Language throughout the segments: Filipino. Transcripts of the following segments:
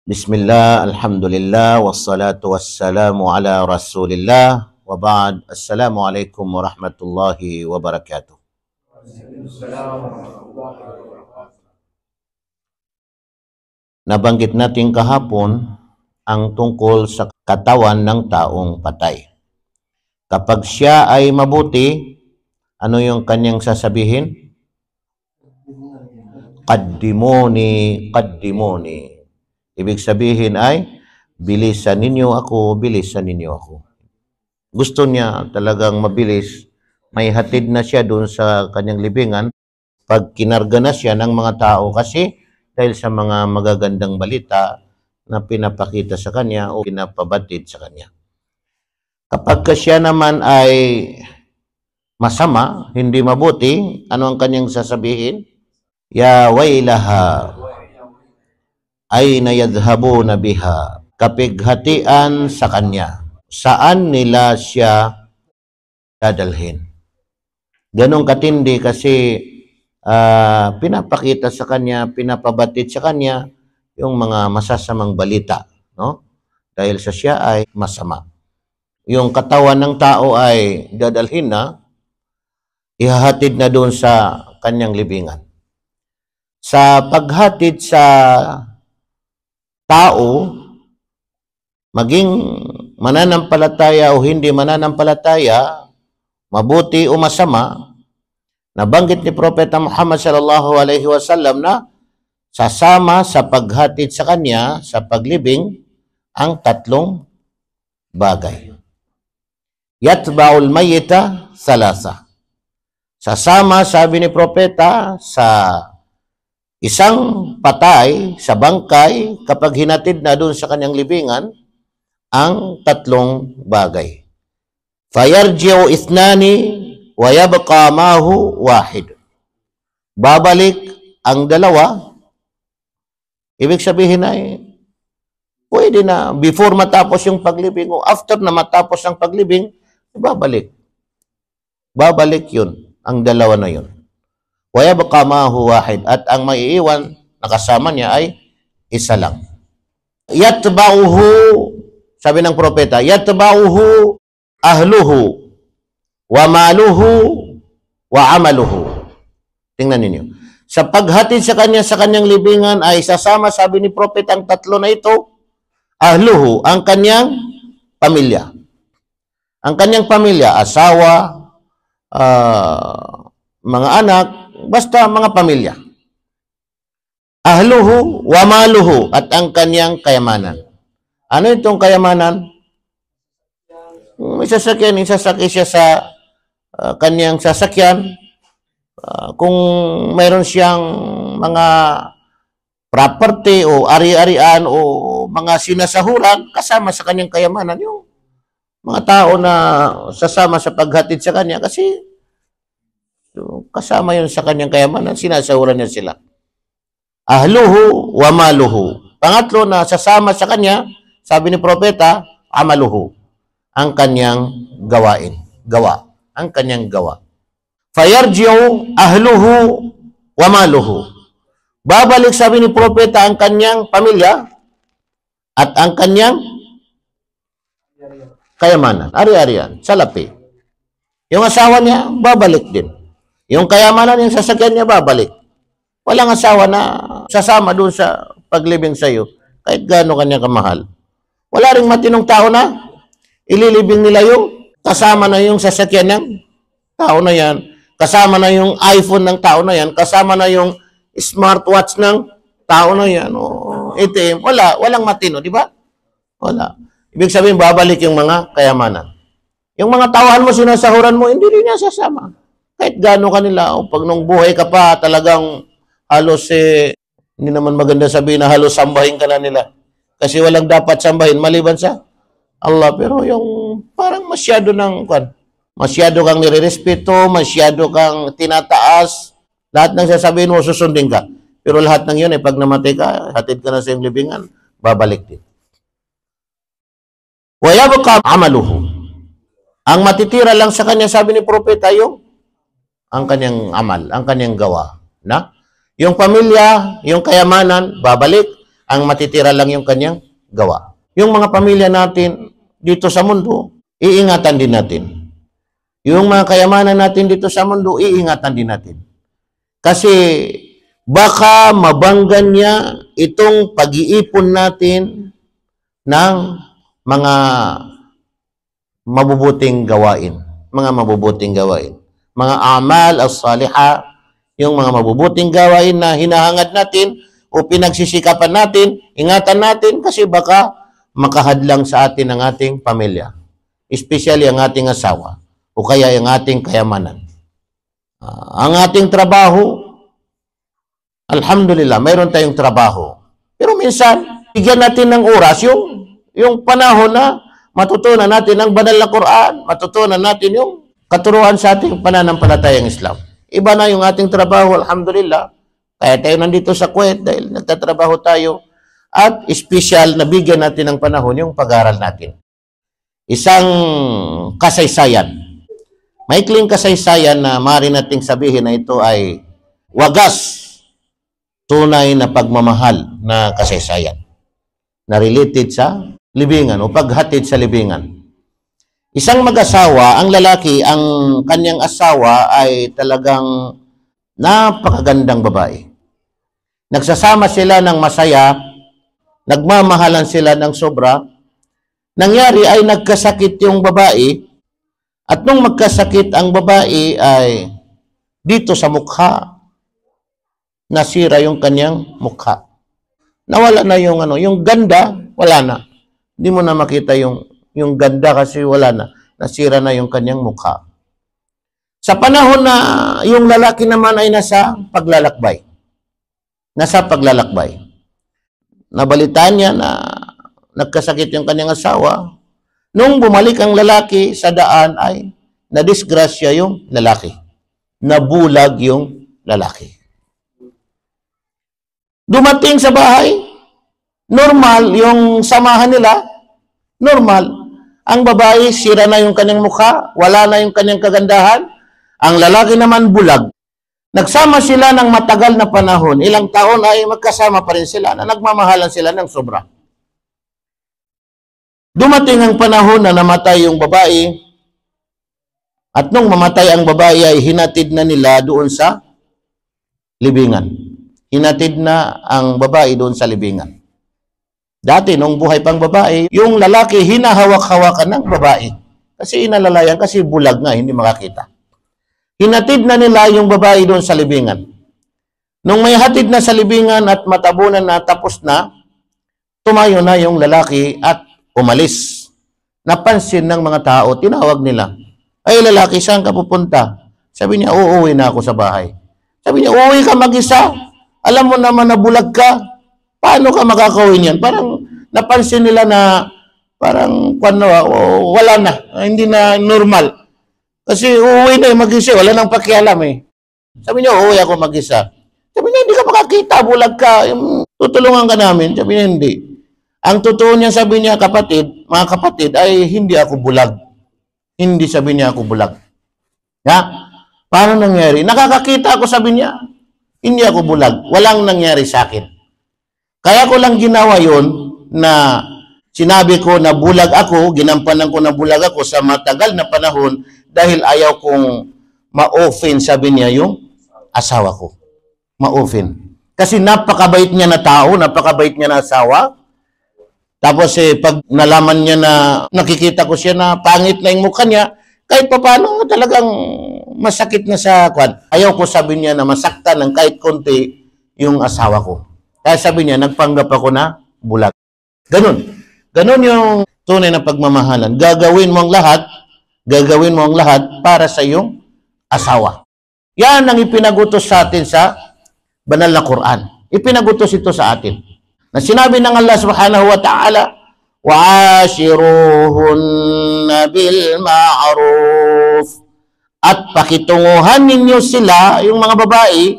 Bismillah, alhamdulillah, wassalatu wassalamu ala rasulillah, wa ba'd, assalamualaikum warahmatullahi wabarakatuh. Nabanggit natin kahapon ang tungkol sa katawan ng taong patay. Kapag siya ay mabuti, ano yung kanyang sasabihin? Qaddimuni, qaddimuni. Ibig sabihin ay, bilisan ninyo ako, bilisan ninyo ako. Gusto niya talagang mabilis, may hatid na siya doon sa kanyang libingan pag kinarga na siya ng mga tao kasi dahil sa mga magagandang balita na pinapakita sa kanya o pinapabatid sa kanya. Kapag siya naman ay masama, hindi mabuti, ano ang kanyang sasabihin? Ya waylaha, ayna yadhhabuna biha, kapighatian sa kanya. Saan nila siya dadalhin? Ganong katindi kasi pinapakita sa kanya, pinapabatid sa kanya yung mga masasamang balita, no? Dahil sa siya ay masama. Yung katawan ng tao ay dadalhin na, ihahatid na doon sa kanyang libingan. Sa paghatid sa tao, maging mananampalataya o hindi mananampalataya, mabuti o masama, nabanggit ni Propeta Muhammad sallallahu alaihi wasallam na sasama sa paghatid sa kanya, sa paglibing, ang tatlong bagay. Yatba'ul mayyita salasa. Sasama, sabi ni Propeta, sa isang patay sa bangkay kapag hinatid na doon sa kanyang libingan ang tatlong bagay. Fayarji'u ithnani wa yabqa mahu wahid. Babalik ang dalawa. Ibig sabihin ay pwede na before matapos yung paglibing o after na matapos ang paglibing, babalik. Babalik yun, ang dalawa na yun. Wa yabqa mahu wahid, at ang maiiwan na kasama niya ay isa lang. Yatba'uhu, sabi ng propeta, yatba'uhu ahluhu wa maluhu wa amaluhu. Tingnan ninyo. Sa paghatid sa kanya sa kanyang libingan ay sasama, sabi ni propeta, ang tatlo na ito, ahluhu, ang kanyang pamilya. Ang kanyang pamilya, asawa, mga anak, basta mga pamilya. Ahluhu wa maluhu, at ang kanyang kayamanan. Ano itong kayamanan? May sasakyan, isasakay siya sa kanyang sasakyan. Kung mayroon siyang mga property o ari-arian o mga sinasahuran, kasama sa kanyang kayamanan yung mga tao na sasama sa paghatid sa kanya kasi kasama yun sa kanyang kayamanan, sinasahuran niya sila. Ahluhu wa maluhu. Pangatlo na sasama sa kanya, sabi ni propeta, amaluhu, ang kanyang gawain. Gawa. Ang kanyang gawa. Fayarji'u ahluhu wa maluhu. Babalik, sabi ni propeta, ang kanyang pamilya at ang kanyang kayamanan. Ari-arian, salapi. Yung asawa niya, babalik din. Yung kayamanan, yung sasakyan niya, babalik. Walang asawa na sasama doon sa paglibing sa iyo, kahit gaano kanya kamahal. Wala ring matinong tao na ililibing nila yung kasama na yung sasakyan ng tao na yan, kasama na yung iPhone ng tao na yan, kasama na yung smartwatch ng tao na yan, o ATM. Walang matino, di ba? Wala. Ibig sabihin, babalik yung mga kayamanan. Yung mga tawahan mo, sinasahuran mo, hindi rin niya sasama. Kahit gaano kanila, o pag nung buhay ka pa, talagang halos hindi naman maganda sabihin na halos sambahin ka na nila. Kasi walang dapat sambahin, maliban sa Allah. Pero yung parang masyado kang nirerespeto, masyado kang tinataas, lahat ng sasabihin mo, susundin ka. Pero lahat ng yun, pag namatay ka, hatid ka na sa iyong libingan, babalik din. Wa yabqa amaluhu. Ang matitira lang sa kanya, sabi ni propeta, yung ang kanyang amal, ang kanyang gawa. Na? Yung pamilya, yung kayamanan, babalik. ang matitira lang yung kanyang gawa. Yung mga pamilya natin dito sa mundo, iingatan din natin. Yung mga kayamanan natin dito sa mundo, iingatan din natin. Kasi baka mabanggan niya itong pag-iipon natin ng mga mabubuting gawain. Mga mabubuting gawain. Mga amal as-saliha, yung mga mabubuting gawain na hinahangad natin o pinagsisikapan natin, ingatan natin kasi baka makahadlang sa atin ang ating pamilya. Especially ang ating asawa o kaya ang ating kayamanan. Ang ating trabaho, alhamdulillah, mayroon tayong trabaho. Pero minsan, bigyan natin ng oras yung panahon na matutunan natin ang banal na Quran, matutunan natin yung katuruan sa ating pananampalatayang Islam. Iba na yung ating trabaho, alhamdulillah. Kaya tayo nandito sa Kuwait dahil nagtatrabaho tayo at special na bigyan natin ng panahon yung pag-aaral natin. Isang kasaysayan. Maikling kasaysayan na maaari nating sabihin na ito ay wagas, tunay na pagmamahal na kasaysayan na related sa libingan o paghatid sa libingan. Isang mag-asawa, ang lalaki, ang kanyang asawa ay talagang napakagandang babae. Nagsasama sila ng masaya, nagmamahalan sila ng sobra. Nangyari ay nagkasakit yung babae at nung magkasakit ang babae ay dito sa mukha, nasira yung kanyang mukha. Nawala na yung ganda, wala na. Hindi mo na makita yung ganda kasi wala na. Nasira na yung kanyang mukha. Sa panahon na yung lalaki naman ay nasa paglalakbay. Nasa paglalakbay. Nabalitaan niya na nagkasakit yung kanyang asawa. Nung bumalik ang lalaki sa daan ay nadisgrasya yung lalaki. Nabulag yung lalaki. Dumating sa bahay, normal yung samahan nila, normal. Ang babae, sira na yung kanyang mukha, wala na yung kanyang kagandahan. Ang lalaki naman bulag. Nagsama sila ng matagal na panahon. Ilang taon ay magkasama pa rin sila na nagmamahalan sila ng sobra. Dumating ang panahon na namatay yung babae at nung mamatay ang babae ay hinatid na nila doon sa libingan. Hinatid na ang babae doon sa libingan. Dati, nung buhay pang babae, yung lalaki hinahawak-hawakan ng babae. Kasi inalalayan, kasi bulag nga, hindi makakita. Hinatid na nila yung babae doon sa libingan. Nung may hatid na sa libingan at matabunan na tapos na, tumayo na yung lalaki at umalis. Napansin ng mga tao, tinawag nila. Ay lalaki, saan ka pupunta? Sabi niya, uuwi na ako sa bahay. Sabi niya, uuwi ka mag-isa? Alam mo naman na bulag ka. Paano ka makakawin yan? Parang napansin nila na parang wala na. Hindi na normal. Kasi uuwi na mag-isa. Wala nang pakialam eh. Sabi niya, uuwi ako mag-isa. Sabi niya, hindi ka makakita. Bulag ka. Tutulungan ka namin. Sabi niya, hindi. Ang totoo niya, sabi niya, kapatid, mga kapatid, ay hindi ako bulag. Hindi sabi niya ako bulag. Ha? Paano nangyari? Nakakakita ako, sabi niya. Hindi ako bulag. Walang nangyari sa akin. Kaya ko lang ginawa yon na sinabi ko na bulag ako, ginampanan ko na bulag ako sa matagal na panahon dahil ayaw kong ma-offend, sabi niya, yung asawa ko. Ma-offend. Kasi napakabait niya na tao, napakabait niya na asawa. Tapos pag nalaman niya na nakikita ko siya na pangit na yung mukha niya, kahit pa paano talagang masakit na sa kwan. Ayaw ko, sabi niya, na masaktan ng kahit konti yung asawa ko. Kaya sabi niya, nagpanggap ako na bulag. Ganun. Ganun yung tunay na pagmamahalan. Gagawin mo ang lahat para sa iyong asawa. Yan ang ipinagutos sa atin sa banal na Quran. Ipinagutos ito sa atin. Na sinabi ng Allah subhanahu wa ta'ala, وَعَاشِرُوهُنَّ بِالْمَعْرُوفِ At pakitunguhan ninyo sila, yung mga babae,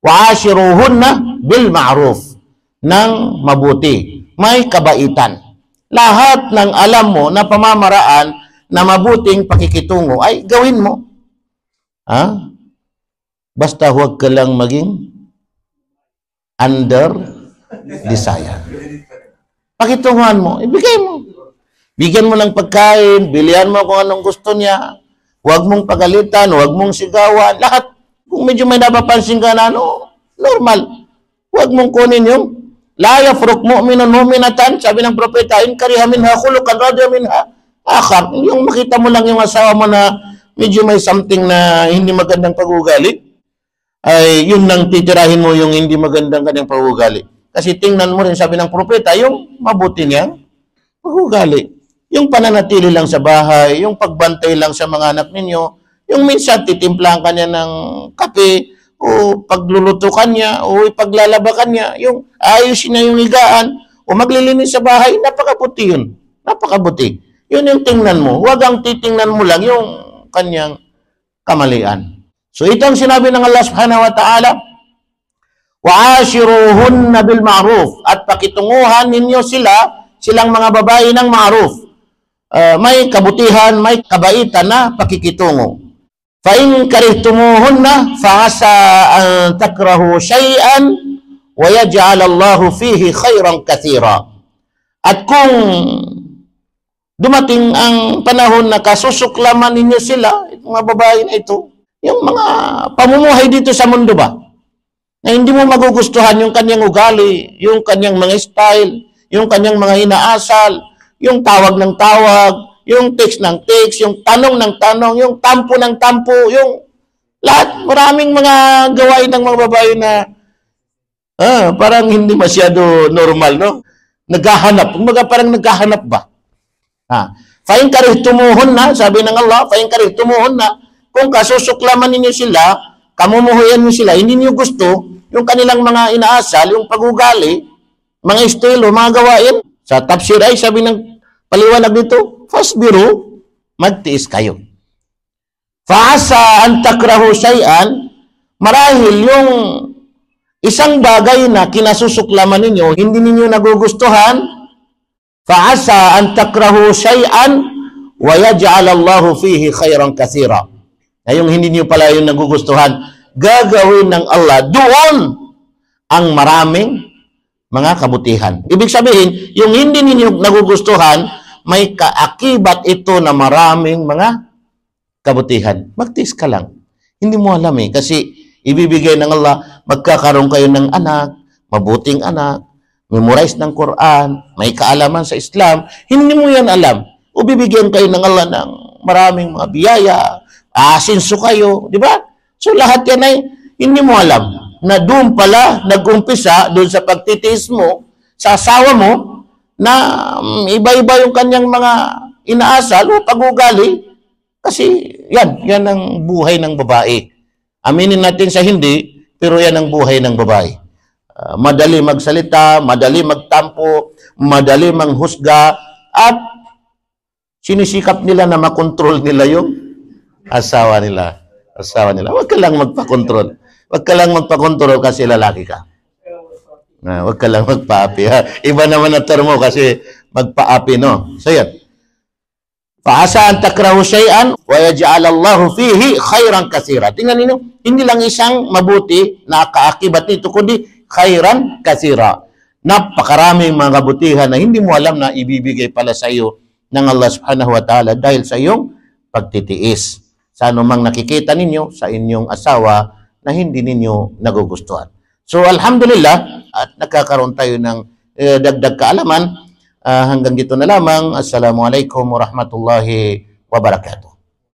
وَعَاشِرُوهُنَّ بِالْمَعْرُوفِ ng mabuti, may kabaitan. Lahat ng alam mo na pamamaraan na mabuting pakikitungo ay gawin mo. Basta huwag ka lang maging under Lisaya. Pakitunguhan mo, ibigay mo. Bigyan mo ng pagkain, bilihan mo kung anong gusto niya. Huwag mong pagalitan, huwag mong sigawan. Lahat, kung medyo may napapansin ka na, normal. Huwag mong kunin yung la yafruk mu'minun mu'minatan, sabi ng propeta, in kariha minha khuluqan radiya minha akhar. Yung makita mo lang yung asawa mo na medyo may something na hindi magandang pag-uugali, ay yun nang titirahin mo yung hindi magandang kanyang pag-uugali. Kasi tingnan mo rin, sabi ng propeta, yung mabuti niyang pag-uugali. Yung pananatili lang sa bahay, yung pagbantay lang sa mga anak ninyo, yung minsan titimplahan kanya ng kape, o pagluluto kanya, o ipaglalaba kanya, yung ayusin na yung higaan, o maglilinis sa bahay, napakabuti yun. Napakabuti. Yun yung tingnan mo. Huwag ang titingnan mo lang yung kanyang kamalian. So ito ang sinabi ng Allah subhanahu wa ta'ala, وَعَاشِرُوهُنَّ بِالْمَعْرُوفِ, at pakitunguhan ninyo silang mga babae ng ma'ruf. May kabutihan, may kabaitan na pakikitungo. فَإِنْ كَرِهْتُمُوهُنَّ فَعَسَىٰ أَنْ تَكْرَهُوا شَيْئًا وَيَجْعَلَ اللَّهُ فِيهِ خَيْرًا كَثِيرًا. At kung dumating ang panahon na kasusuklaman ninyo sila, mga babae na ito, yung mga pamumuhay dito sa mundo ba, na hindi mo magugustuhan yung kanyang ugali, yung kanyang mga style, yung kanyang mga inaasal, yung tawag ng tawag, yung text ng text, yung tanong ng tanong, yung tampo ng tampo, yung lahat, maraming mga gawain ng mga babae na parang hindi masyado normal, no? Naghahanap, parang naghahanap ba? Fa'in karihtumuhunna, sabi ng Allah, fa'in karihtumuhunna, kung kasusuklaman ninyo sila, kamumuhuyan niyo sila, hindi niyo gusto yung kanilang mga inaasal, yung pag-ugali, mga estilo, mga gawain. Sa tafsir ay sabi ng paliwanag nito, fasbiru, magtiis kayo. Fa'asa an takrahu shay'an, marahil yung isang bagay na kinasusuklaman ninyo, hindi ninyo nagugustuhan, fa'asa an takrahu shay'an wa yaj'al Allahu fihi khairan katsira. Yung hindi niyo pala yung nagugustuhan, gagawin ng Allah doon ang maraming mga kabutihan. Ibig sabihin, yung hindi ninyo nagugustuhan, may kaakibat ito na maraming mga kabutihan. Magtiis ka lang. Hindi mo alam kasi ibibigay ng Allah, magkakaroon kayo ng anak, mabuting anak, memorize ng Quran, may kaalaman sa Islam, hindi mo yan alam. O bibigyan kayo ng Allah ng maraming mga biyaya, asinso kayo, di ba? So lahat yan ay hindi mo alam na doon pala nag-umpisa doon sa pagtitiis mo sa asawa mo na iba-iba yung kanyang mga inaasal o pag-ugali kasi yan ang buhay ng babae. Aminin natin sa hindi, pero yan ang buhay ng babae. Madali magsalita, madali magtampo, madali manghusga at sinisikap nila na makontrol nila yung asawa nila. Huwag ka lang magpakontrol. Huwag ka lang magpakontrol kasi lalaki ka. Huwag ka lang magpaapi. Iba naman ang termo kasi magpaapi, no? So yan. Fa'asa an takrahu shay'an wa yaj'al Allahu fihi khairan katsira. Tingnan niyo, hindi lang isang mabuti na kaakibat nito kundi khairan katsira. Napakaraming mga kabutihan na hindi mo alam na ibibigay pala sa iyo ng Allah subhanahu wa ta'ala dahil sa iyong pagtitiis. Sa anumang nakikita ninyo sa inyong asawa na hindi ninyo nagugustuhan. So alhamdulillah at nagkakaroon tayo ng dagdag kaalaman. Hanggang dito na lamang. Assalamualaikum warahmatullahi wabarakatuh.